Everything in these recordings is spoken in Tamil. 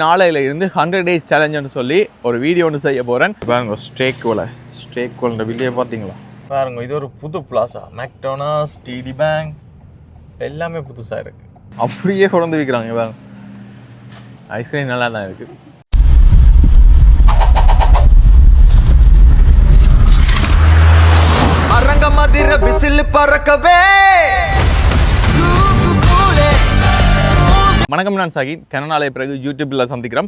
நாளையில இருந்து 100 days சேலஞ்சுன்னு சொல்லி ஒரு வீடியோ ஒன்று செய்ய போகிறேன். பாருங்க ஸ்ட்ரேக் கோல்ன்ற வீடியோ பார்த்தீங்களா? பாருங்க, இது ஒரு புது பிளாசா. மெக்டோனாஸ், டிடி பேங்க் எல்லாமே புதுசாக இருக்குது. அப்படியே கொண்டு விற்கிறாங்க. பாருங்க, ஐஸ்கிரீம் நல்லா தான் இருக்குது. அரங்க மதிர விசில் பறக்கவே. வணக்கம், நான் சாகித். கனநாளைய பிறகு யூடியூப்பில் சந்திக்கிறோம்.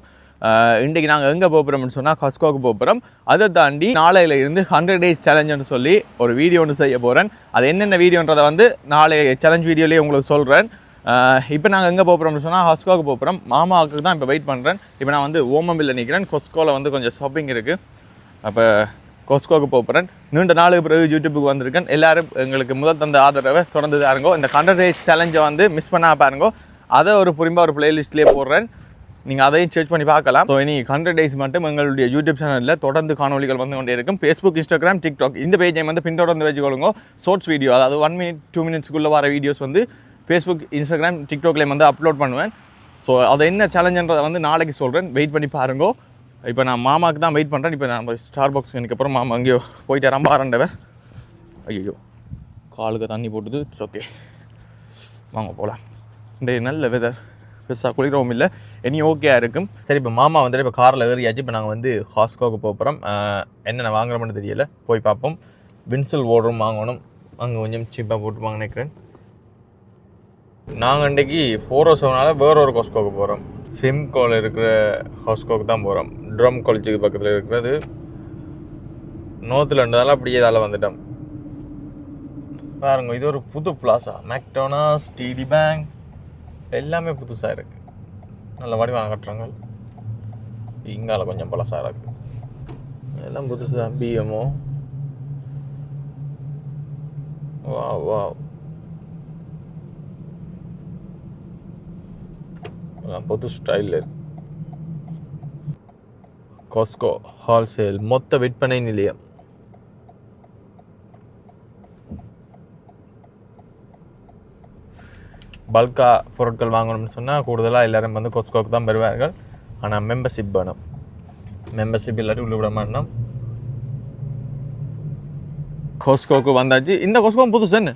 இன்றைக்கு நாங்கள் எங்கே போகிறோம்னு சொன்னால் கஸ்கோவுக்கு போகிறோம். அதை தாண்டி நாளையில இருந்து 100 days சேலஞ்சுன்னு சொல்லி ஒரு வீடியோ ஒன்று செய்ய போகிறேன். அது என்னென்ன வீடியோன்றதை நாளைய சேலஞ்ச் வீடியோலேயே உங்களுக்கு சொல்கிறேன். இப்போ நாங்கள் எங்கே போகிறோம்னு சொன்னால் ஹஸ்கோவுக்கு போகிறோம். மாமாவுக்கு தான் இப்போ வெயிட் பண்ணுறேன். இப்போ நான் ஓமம்பில் நிற்கிறேன். கொஸ்கோவில் கொஞ்சம் ஷாப்பிங் இருக்குது. அப்போ கொஸ்கோவுக்கு போகிறேன். நீண்ட நாளுக்கு பிறகு யூடியூப்புக்கு வந்திருக்கேன். எல்லோரும் எங்களுக்கு முதல் தந்த ஆதரவை தொடர்ந்து தாருங்கோ. இந்த 100 days சேலஞ்சை மிஸ் பண்ணா பாருங்கோ. அதை ஒரு புரிம்பா ஒரு பிளேலிஸ்ட்லேயே போடுறேன். நீங்கள் அதையும் சர்ச் பண்ணி பார்க்கலாம். ஸோ இனி 100 days மட்டும் எங்களுடைய யூடியூப் சேனலில் தொடர்ந்து காணொலிகள் வந்து கொண்டே இருக்கும். ஃபேஸ்புக், இன்ஸ்டாகிராம், டிக்டாக் இந்த பேஜை பின்தொடர்ந்து வச்சுக்கொள்ளுங்க. ஷார்ட்ஸ் வீடியோ, அதாவது 1 minute 2 minutesக்குள்ளே வர வீடியோஸ் ஃபேஸ்புக், இன்ஸ்டாகிராம், டிக்டாக்லேயும் அப்லோட் பண்ணுவேன். ஸோ அதை என்ன சேலஞ்சுன்றதை நாளைக்கு சொல்கிறேன். வெயிட் பண்ணி பாருங்கோ. இப்போ நான் மாமாவுக்கு தான் வெயிட் பண்ணுறேன். இப்போ நான் ஸ்டார் பாக்ஸ் அப்புறம் மாமா அங்கேயோ போயிட்டு ரொம்ப ஆரண்டவர். ஐயோ, காலுக்கு தண்ணி போட்டுது. இட்ஸ் ஓகே, வாங்க போகலாம். இன்றைய நல்ல வெதர், பெருசாக குளிரவும் இல்லை, இனி ஓகேயாக இருக்கும். சரி, இப்போ மாமா இப்போ காரில் ஏறியாச்சு. இப்போ நாங்கள் ஹாஸ்கோவுக்கு போகிறோம். என்னென்ன வாங்குறோம்னு தெரியல, போய் பார்ப்போம். வின்சல் ஓடுறோம் வாங்கணும். அங்கே கொஞ்சம் சீப்பாக போட்டுப்பாங்க நினைக்கிறேன். நாங்கள் இன்றைக்கி 407 வேற ஒரு ஹாஸ்கோவுக்கு போகிறோம். சிம்கோவில் இருக்கிற ஹாஸ்கோவுக்கு தான் போகிறோம். ட்ரம் காலேஜுக்கு பக்கத்தில் இருக்கிறது. நோத்தில் இருந்ததால் அப்படியே இதால் வந்துட்டோம். பாருங்க, இது ஒரு புது பிளாசா. மெக்டோனாஸ், டிடி பேங்க் எல்லாமே புதுசாக இருக்குது. நல்ல வடிவான கட்டுறாங்க. இங்கால கொஞ்சம் பழசாக இருக்குது. எல்லாம் புதுசாக. பிஎம்ஓ, வா வா, புது ஸ்டைலில் இருக்கு. காஸ்கோ ஹோல்சேல் மொத்த விற்பனை நிலையம். பல்கா பொருட்கள் வாங்கணும்னு சொன்னால் கூடுதலாக எல்லோரும் கொஸ்கோவுக்கு தான் வருவார்கள். ஆனால் மெம்பர்ஷிப் வேணும். மெம்பர்ஷிப் இல்லாட்டி உள்ள விட மாட்டோம். கொஸ்கோவுக்கு வந்தாச்சு. இந்த கொஸ்கோ புதுசுன்னு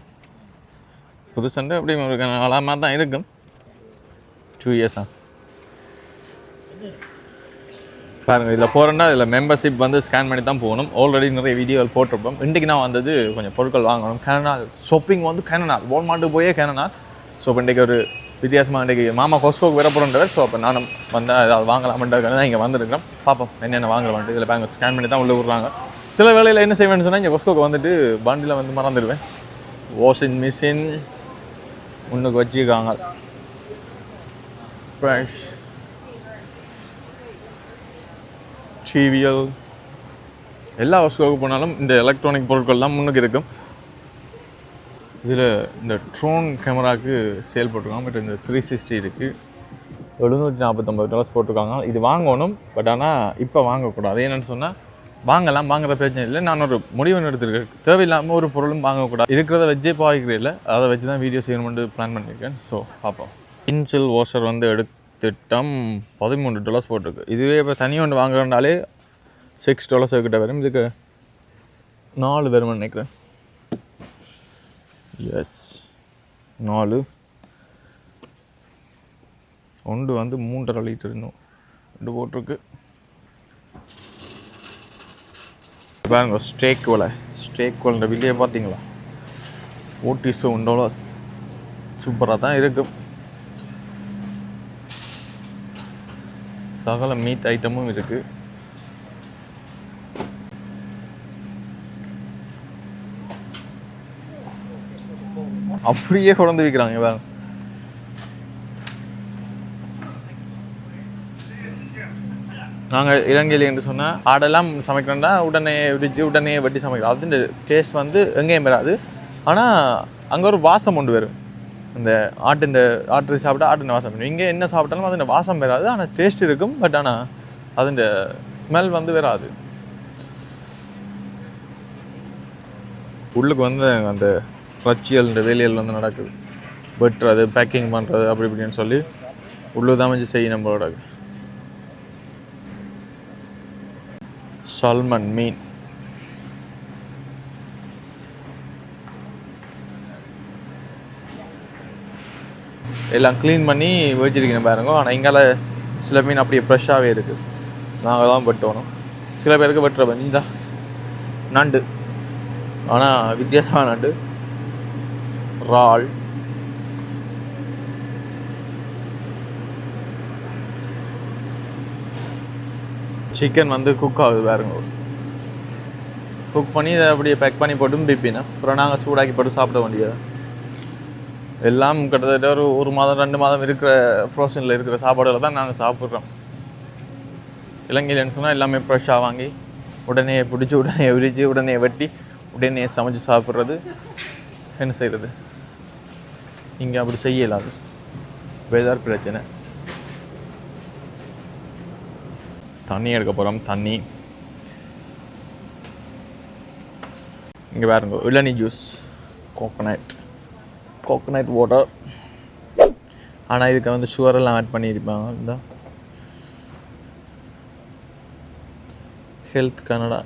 அப்படி ஒரு நாளாக தான் இருக்கும். 2 years பாருங்கள். இதில் போகிறேன்னா இதில் மெம்பர்ஷிப் ஸ்கேன் பண்ணி தான் போகணும். ஆல்ரெடி நிறைய வீடியோவில் போட்டிருப்போம். இன்றைக்கி நான் கொஞ்சம் பொருட்கள் வாங்கணும். கேனனால் ஷாப்பிங் கேனனால் வால்மார்ட்டுக்கு போயே கேனனால். ஸோ இப்போ இன்றைக்கி ஒரு வித்தியாசமாக இன்றைக்கி மாமா கொஸ்கோவுக்கு வர போகிறேன்றவர். ஸோ அப்போ நானும் ஏதாவது வாங்கலாம்ன்றதுக்காக தான் இங்கே வந்துருக்கேன். பார்ப்போம் என்னென்ன வாங்கலாம்ட்டு. இதில் பாருங்கள், ஸ்கேன் பண்ணி தான் உள்ளே விட்றாங்க. சில வேளையில் என்ன செய்வேன்னு சொன்னால் இங்கே கொஸ்கோவுக்கு வண்டியில் மறந்துடுவேன். வாஷிங் மிஷின் முன்னுக்கு வச்சுருக்காங்க. டிவிஎல் எல்லா கொஸ்கோவுக்கு போனாலும் இந்த எலக்ட்ரானிக் பொருட்கள்லாம் முன்னுக்கு இருக்கும். இதில் இந்த ட்ரோன் கேமராவுக்கு சேல் போட்டிருக்காங்க. பட் இந்த 360 இருக்குது. $749 போட்டிருக்காங்க. இது வாங்கணும். பட் ஆனால் இப்போ வாங்கக்கூடாது. என்னென்னு சொன்னால் வாங்குற பிரச்சனை இல்லை. நான் ஒரு முடிவு எடுத்துருக்கேன். தேவையில்லாமல் ஒரு பொருளும் வாங்கக்கூடாது. இருக்கிறத வச்சே பாய்க்கிறே இல்லை. அதை வச்சு தான் வீடியோ செய்யணும்னு பிளான் பண்ணியிருக்கேன். ஸோ பார்ப்போம். இன்சில் வாஷர் எடுத்துட்டோம். $13 போட்டிருக்கு. இதுவே இப்போ தனியாக ஒன்று வாங்குறதுனாலே $6 கிட்ட வரும். இதுக்கு 4 வரும்னு நினைக்கிறேன். எஸ், 4. ஒன்று 3.5 லிட்டர் இன்னும் 2 போட்டிருக்கு. பாருங்க, ஸ்ட்ரேக் கோல்ன்ற வீடியோ பார்த்தீங்களா? $47. சூப்பராக தான் இருக்கும். சகல மீட் ஐட்டமும் இருக்குது. அப்படியே கொண்டு விற்கிறாங்க. பாருங்க, நாங்கள் இலங்கையில் என்று சொன்னால் ஆடெல்லாம் சமைக்கிறோம்னா உடனே வெட்டி சமைக்கிறோம். அது டேஸ்ட் எங்கேயும் வராது. ஆனால் அங்கே ஒரு வாசம் கொண்டு வரும். இந்த ஆட்டு சாப்பிட்டா ஆட்டு வாசம் வரும். இங்கே என்ன சாப்பிட்டாலும் அது வாசம் வராது. ஆனால் டேஸ்ட் இருக்கும். பட் ஆனால் அது ஸ்மெல் வராது. உள்ளுக்கு அந்த ரச்சியல் வேலையில் நடக்குது. வெட்டுறது, பேக்கிங் பண்ணுறது அப்படி இப்படின்னு சொல்லி உள்ளே தான் செய்ய நம்மளோட சால்மன் மீன். எல்லாம் க்ளீன் பண்ணி வச்சிருக்கேன் பாருங்க. ஆனால் இங்கால சில மீன் அப்படியே ஃப்ரெஷ்ஷாகவே இருக்குது. நாங்கள் தான் வெட்டணும். சில பேருக்கு வெட்டுறப்ப இந்த நண்டு, ஆனால் வித்தியாசமான நண்டு, இறால், சிக்கன் வந்து குக் ஆகுது பாருங்க. குக் பண்ணி இதை அப்படியே பேக் பண்ணி போட்டு பிப்பினா அப்புறம் நாங்கள் சூடாக்கி போட்டு சாப்பிட வேண்டியது. எல்லாம் கிட்டத்தட்ட ஒரு மாதம் 2 மாதம் இருக்கிற ஃப்ரோசனில் இருக்கிற சாப்பாடுகளை தான் நாங்கள் சாப்பிட்றோம். இலங்கையிலன்னு சொன்னால் எல்லாமே ஃப்ரெஷ்ஷாக வாங்கி உடனே பிடிச்சி உடனே விரித்து உடனே வெட்டி உடனே சமைச்சு சாப்பிட்றது. என்ன செய்கிறது, இங்கே அப்படி செய்யலாது, வெதர் பிரச்சனை. தண்ணி எடுக்க போகிறோம். தண்ணி இங்கே பாருங்க, இளநீ ஜூஸ், கோகோனட் வாட்டர். ஆனால் இதுக்கு வந்து சுகரெல்லாம் ஆட் பண்ணியிருப்பாங்க. இந்த ஹெல்த் கனடா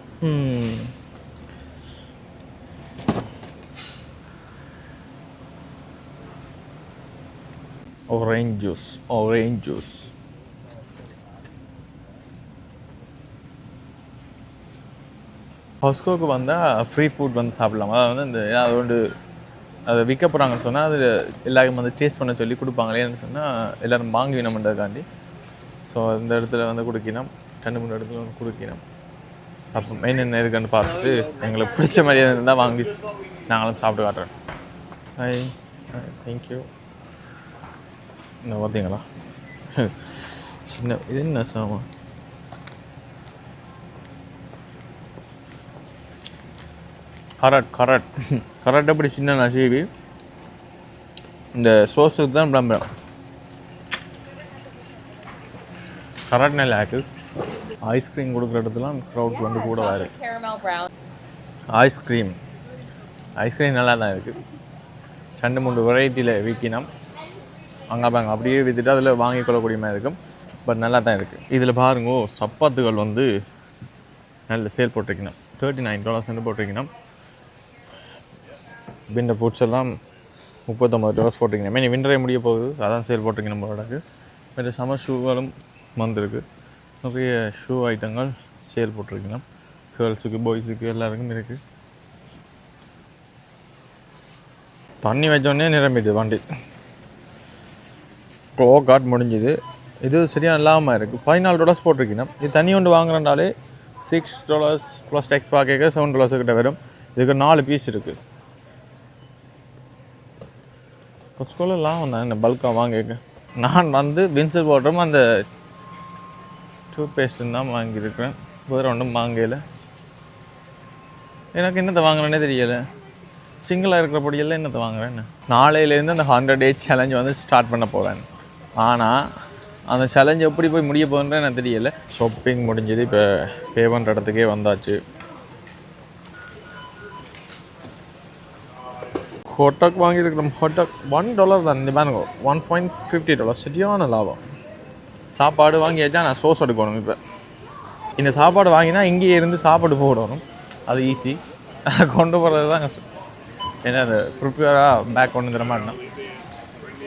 orange juice. ஹாஸ்கோக்கு வந்தால் ஃப்ரீ ஃபுட் வந்து சாப்பிடலாம். அதாவது வந்து இந்த அது வந்து அதை விற்க போகிறாங்கன்னு சொன்னால் அது எல்லாருக்கும் வந்து டேஸ்ட் பண்ண சொல்லி கொடுப்பாங்களேன்னு சொன்னால் எல்லோரும் வாங்கி வேணும்ன்றதுக்காண்டி. ஸோ இந்த இடத்துல வந்து கொடுக்கணும், 2-3 இடத்துல வந்து கொடுக்கணும். அப்போ மெயின் என்ன இருக்குன்னு பார்த்துட்டு எங்களுக்கு பிடிச்ச மாதிரியே இருந்தால் வாங்கி நாங்களும் சாப்பிட்டு காட்டுறோம். Hi, thank you. இந்த பார்த்தீங்களா சின்ன இது என்ன சாமான், கரட் அப்படி சின்ன நசீவி. இந்த சோஸுக்கு தான் விளம்பரம். கரட் நல்ல ஆக்கு. ஐஸ்கிரீம் கொடுக்குற இடத்துலாம் க்ரௌட் வந்து கூட வேறு. ஐஸ்கிரீம் நல்லா தான் இருக்குது. 2-3 வெரைட்டியில் விற்கினோம். அங்கே பாருங்க அப்படியே விற்றுட்டு அதில் வாங்கி கொள்ளக்கூடிய மாதிரி இருக்கும். பட் நல்லா தான் இருக்குது. இதில் பாருங்க, சப்பாத்துகள் வந்து நல்ல சேல் போட்டிருக்கணும். $39 போட்டிருக்கணும். விண்டர் பூட்ஸ் எல்லாம் $39 போட்டிருக்கணும். மீன் விண்டரே முடிய போகுது, அதான் சேல் போட்டிருக்கணும் நம்மளோடக்கு. மற்ற சம்மர் ஷூகளும் வந்திருக்கு. நிறைய ஷூ ஐட்டங்கள் சேல் போட்டிருக்கணும். கேர்ள்ஸுக்கு, பாய்ஸுக்கு எல்லாருக்கும் இருக்குது. தண்ணி வச்சோடனே நிரம்பிது வண்டி. கார்ட் முடிஞ்சுது. இது சரியாக இல்லாமல் இருக்குது. $14 போட்டிருக்கணும். இது தண்ணி ஒன்று வாங்குறனாலே $6 ப்ளஸ் டேக்ஸ் பார்க்க $7 கிட்ட வரும். இதுக்கு 4 பீஸ் இருக்குது. கொஸ்கோல லாபம் தான் என்ன பல்காக வாங்கிக்க. நான் வந்து வின்சர் வாட்டரும் அந்த டூத் பேஸ்ட்டும் தான் வாங்கியிருக்கிறேன். வேறு ஒன்றும் வாங்கலை. எனக்கு என்னத்தை வாங்குறேன்னே தெரியலை. சிங்கிளாக இருக்கிற பொடியெல்லாம் என்னத்தை வாங்குறேன்னு. நாளையிலேருந்து அந்த 100 days சேலஞ்ச் வந்து ஸ்டார்ட் பண்ண போகிறேன். ஆனால் அந்த சேலஞ்ச் எப்படி போய் முடிய போகுதுன்னு எனக்கு தெரியலை. ஷாப்பிங் முடிஞ்சது. இப்போ பே பண்ணுற இடத்துக்கே வந்தாச்சு. ஹோட்டாக் வாங்கியிருக்கிறோம். ஹோட்டாக் $1 தான். இந்த பாருங்க, $1.50 சரியான லாபம். சாப்பாடு வாங்கியாச்சா, நான் சோஸ் எடுக்கணும். இப்போ இந்த சாப்பாடு வாங்கினா இங்கேயே இருந்து சாப்பாடு போடணும். அது ஈஸி. கொண்டு போகிறது தான் கஷ்டம். ஏன்னா அந்த ப்ரிப்பேராக பேக் கொண்டு தர மாட்டேன்.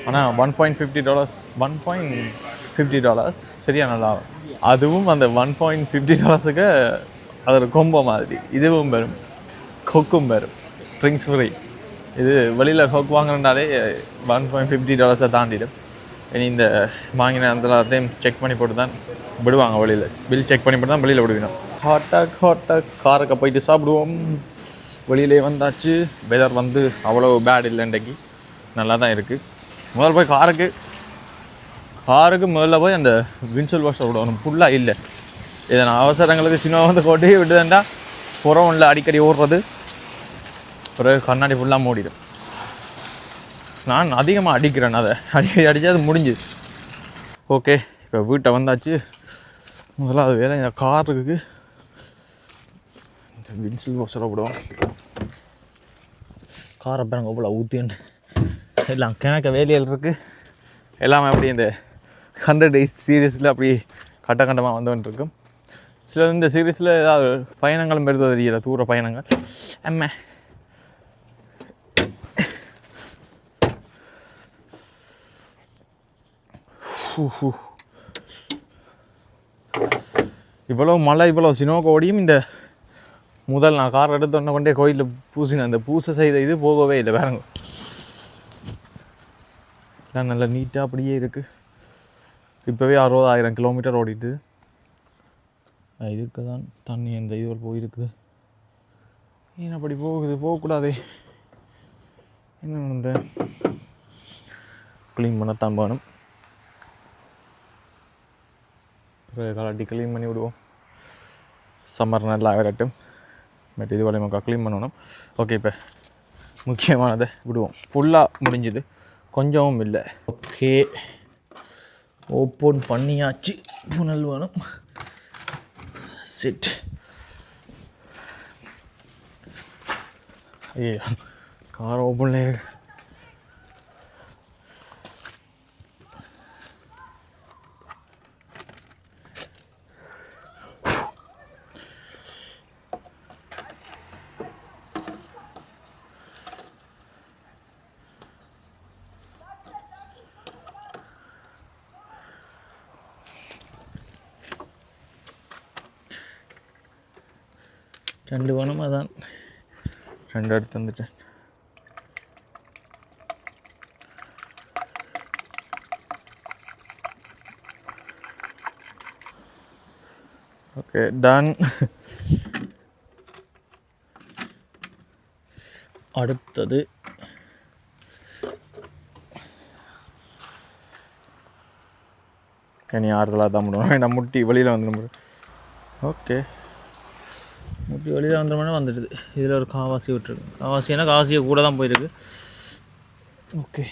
ஆனால் $1.50 சரியான லாபம். அதுவும் அந்த $1.50க்கு அது ஒரு கொம்போ மாதிரி. இதுவும் வரும், கொக்கும் வரும், ட்ரிங்க்ஸ் ஃப்ரீ. இது வெளியில் கொக் வாங்கினாலே $1.50 தாண்டிடும். இனி இந்த வாங்கின அந்த எல்லாத்தையும் செக் பண்ணி போட்டு தான் விடுவாங்க. வெளியில் பில் செக் பண்ணி போட்டு தான் வெளியில் விடுவினோம். ஹாட்டாக் காருக்கு போயிட்டு சாப்பிடுவோம். வெளியிலே வந்தாச்சு. வெதர் வந்து அவ்வளோ பேட் இல்லை, இன்றைக்கி நல்லா தான் இருக்குது. முதல்ல போய் காருக்கு முதல்ல போய் அந்த வின்சல் வாஷர் விடணும். ஃபுல்லாக இல்லை. இதை நான் அவசரங்களுக்கு சின்ன வந்து கொட்டி விட்டுதேன்டா புறம் இல்லை, அடிக்கடி ஓடுறது. பிறகு கண்ணாடி ஃபுல்லாக மூடிடும். நான் அதிகமாக அடிக்கிறேன். அதை அடித்தா அது முடிஞ்சுது. ஓகே, இப்போ வீட்டை வந்தாச்சு. முதலாவது வேலை இந்த காருக்கு இந்த வின்சல் வாஷரை விடுவோம். காரை பாருங்க அவ்வளோ ஊற்றின்னு எல்லாம் கிணக்க வேலையில் இருக்குது. எல்லாமே அப்படி இந்த 100 days சீரியஸில் அப்படி கட்டமாக வந்துகிட்டு இருக்கும். சில இந்த சீரீஸில் ஏதாவது பயணங்களும் பெருது தெரியல, தூர பயணங்கள். அம்மா இவ்வளோ மழை இவ்வளோ சினோகோடியும் இந்த முதல் நான் கார் எடுத்தோன்ன கொண்டே கோயிலில் பூசினேன். அந்த பூசை செய்த இது போகவே இல்லை வேறங்க. எல்லாம் நல்லா நீட்டாக அப்படியே இருக்குது. இப்போவே 60,000 கிலோமீட்டர் ஓடிட்டு இதுக்கு தான் தண்ணி அந்த இது போயிருக்குது. ஏன் அப்படி போகுது? போகக்கூடாதே. என்ன இந்த க்ளீன் பண்ணத்தான் வேணும். கலாட்டி க்ளீன் பண்ணி விடுவோம். சம்மர் நல்லா வரட்டும். பட் இது வரை மக்கா க்ளீன் பண்ணணும். ஓகே, இப்போ முக்கியமானதை விடுவோம். ஃபுல்லாக முடிஞ்சுது, கொஞ்சமும் இல்லை. ஓகே, ஓப்பன் பண்ணியாச்சு. புனல் வேணும். சிட். ஐயா, கார் ஓப்பன்ல ரெண்டு வேணும். அதான் ரெண்டு எடுத்து வந்துட்டேன். Okay, done. அடுத்தது இனி ஆறுதலாக தான் முடியும். நான் முட்டி வெளியில் வந்துடும். ஓகே, முட்டி வெளியில் வந்துடும்னா வந்துடுது. இதில் ஒரு காவாசி விட்டுருக்கு. காவாசினா காவாசியை கூட தான் போயிருக்கு. Okay,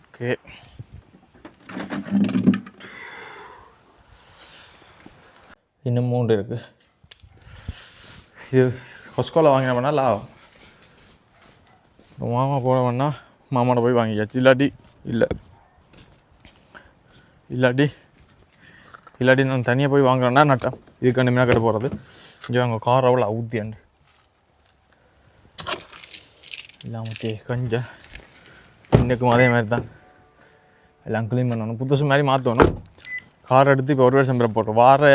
okay. இன்னும் 3 இருக்குது. இது கொஸ்கோவில் வாங்கின பண்ணால் லாபம். மாமா போட வேணால் மாமாவோட போய் வாங்கியாச்சு. இல்லாட்டி நான் தனியாக போய் வாங்குறேன்னா நட்டேன். இதுக்காண்டு மேக்கெட்டு போகிறது. கொஞ்சம் அங்கே கார் அவ்வளோ ஊற்றியாண்டு இல்லாமட்டே கொஞ்சம் இன்னைக்கும் அதே மாதிரி தான் எல்லாம் க்ளீன் பண்ணணும். புதுசு மாதிரி மாற்றணும். கார் எடுத்து இப்போ 1 வருஷம் பிற போட்டோம். வார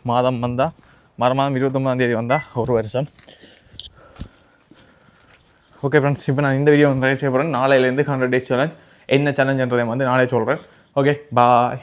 மாதம் வந்தால் மாதம் 29ஆம் தேதி வந்தால் 1 வருஷம். ஓகே ஃப்ரெண்ட்ஸ், இப்போ நான் இந்த வீடியோ வந்து ட்ரை செய்ய போகிறேன். நாளையிலேருந்து 100 days சேலஞ்ச் என்ன சேலஞ்சுன்றதை வந்து நாளே சொல்கிறேன். ஓகே, பாய்.